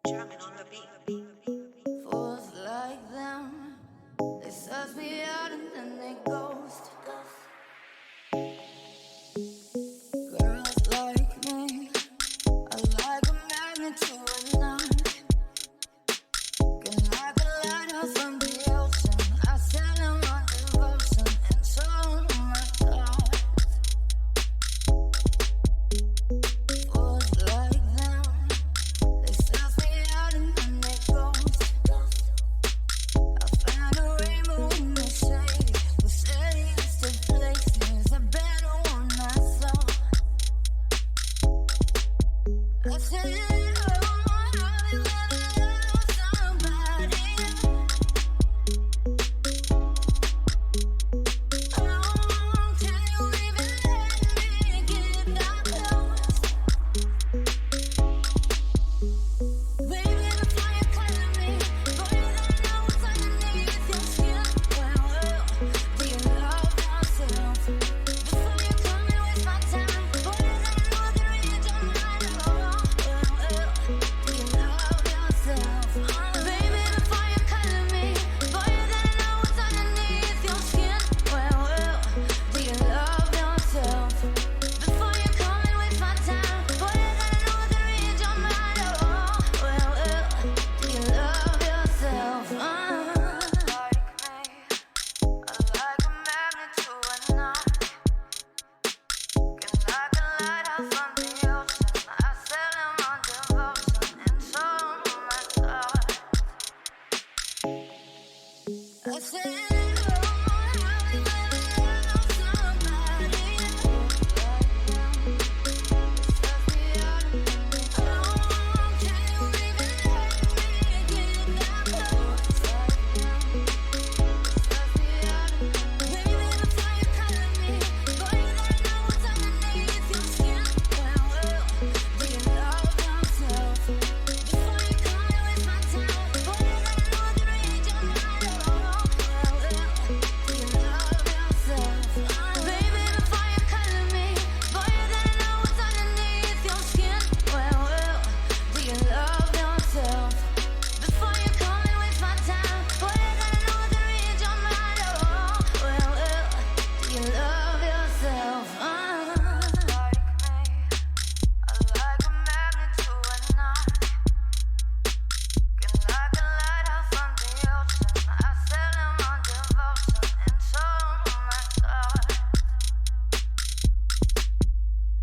Jamming on the beat. Fools like them, they suss me out and then they ghost. Girls like me are like a magnet to a knot. Can like a lighthouse from the ocean. I send them my devotion and show them my thoughts. Fools like them, they suss me out and then they ghost. I found a rainbow in the shade, the shadiest of places, a better one I saw. I said, oh, have you ever loved somebody? Oh, can you even let me get that close? Baby, before you color me, boy, you don't know what's underneath your skin. Well, do you love yourself? Before you come and waste my time, boy, you gotta know I can read your mind. Do you love yourself? Baby, before you color me, boy, you gotta know what's underneath your skin. Well, do you love yourself? Before you come and waste my time, boy, you gotta know I can read your mind. Do you love yourself? Like me, like a magnet to a knot. Can like a lighthouse from the ocean. I sell them on devotion and show them my thoughts. I said, oh, have you ever loved somebody? Suss me out and then they go. Oh, can you even let me get that close? Suss me out and then they go. Baby, before you color me, boy, you gotta know what's underneath your skin. Well, do you love yourself? Before you come and waste my time, boy, you gotta know I can read your mind. Do you love yourself? Baby, before you color me, boy, you gotta know what's underneath your skin. Well, do you love yourself? Before you come and waste my time, boy, you gotta know I can read your mind. Do you love yourself? Like me, like a magnet to a knot. Can like a lighthouse from the ocean. I sell them on devotion and show them my thoughts.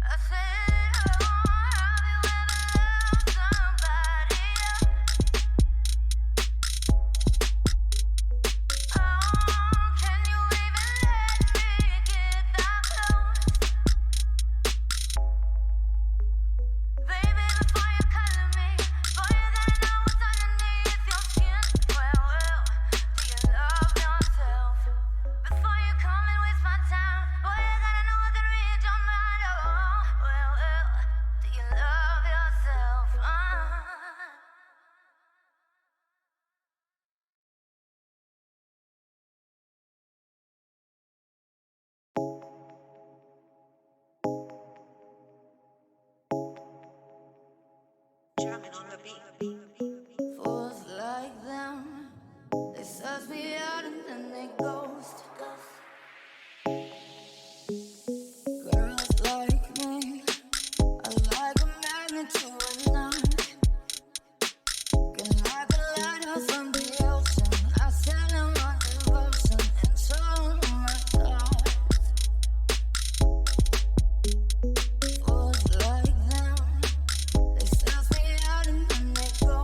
I said, oh, have you ever loved somebody? Oh, can you even let me get that close? Baby, before you color me, boy, you gotta know what's underneath your skin. Well, do you love yourself? Before you come and waste my time, boy, you gotta know I can read your mind. Do you love yourself? Jamming on the beat. Fools like them, they suss me out and then they ghost. Girls like me are like a magnet to a knot. Can like a lighthouse from the ocean. I sell them my devotion and show them my thoughts. Fools like them, they suss me out and then they go.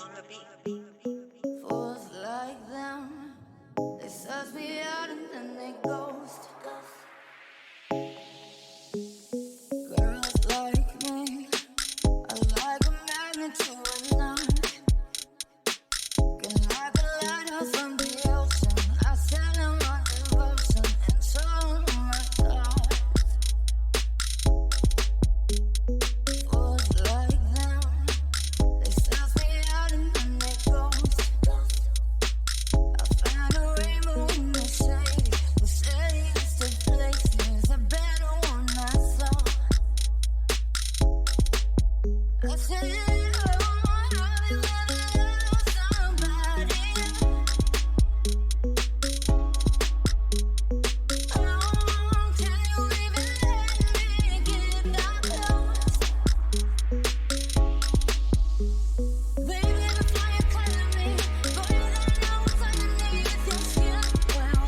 on the beat. Fools like them, they suss me out and then they ghost. Girls like me are like a magnet to a knot. Can like a lighthouse from the ocean. I sell them on devotion and so my thoughts. Fools like them, they suss me out and then they ghost. I find a rainbow in the shade, the shadiest of places, a better one I saw. I said, oh, I've been love somebody. Oh, can you even let me get that close? Baby, before you color me, boy, you don't know what's underneath your skin. Well,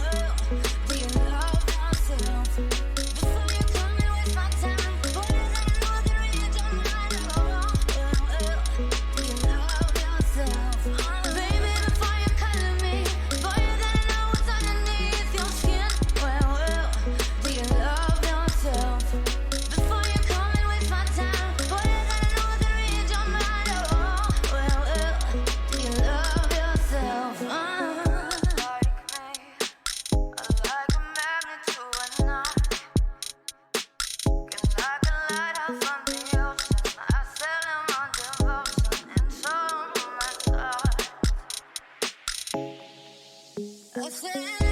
do you love yourself? Before you come and waste my time, boy, you don't know the read your mind. Well, do you love yourself? Baby, before you color me, boy, you don't know what's underneath your skin. Well, do you love yourself? Before you come and waste my time, boy, you don't know the read your mind. Well, do you love yourself? Like me, I like a magnet to a knot. Can like a lighthouse on the ocean. I sell them on devotion and so my thoughts. I said.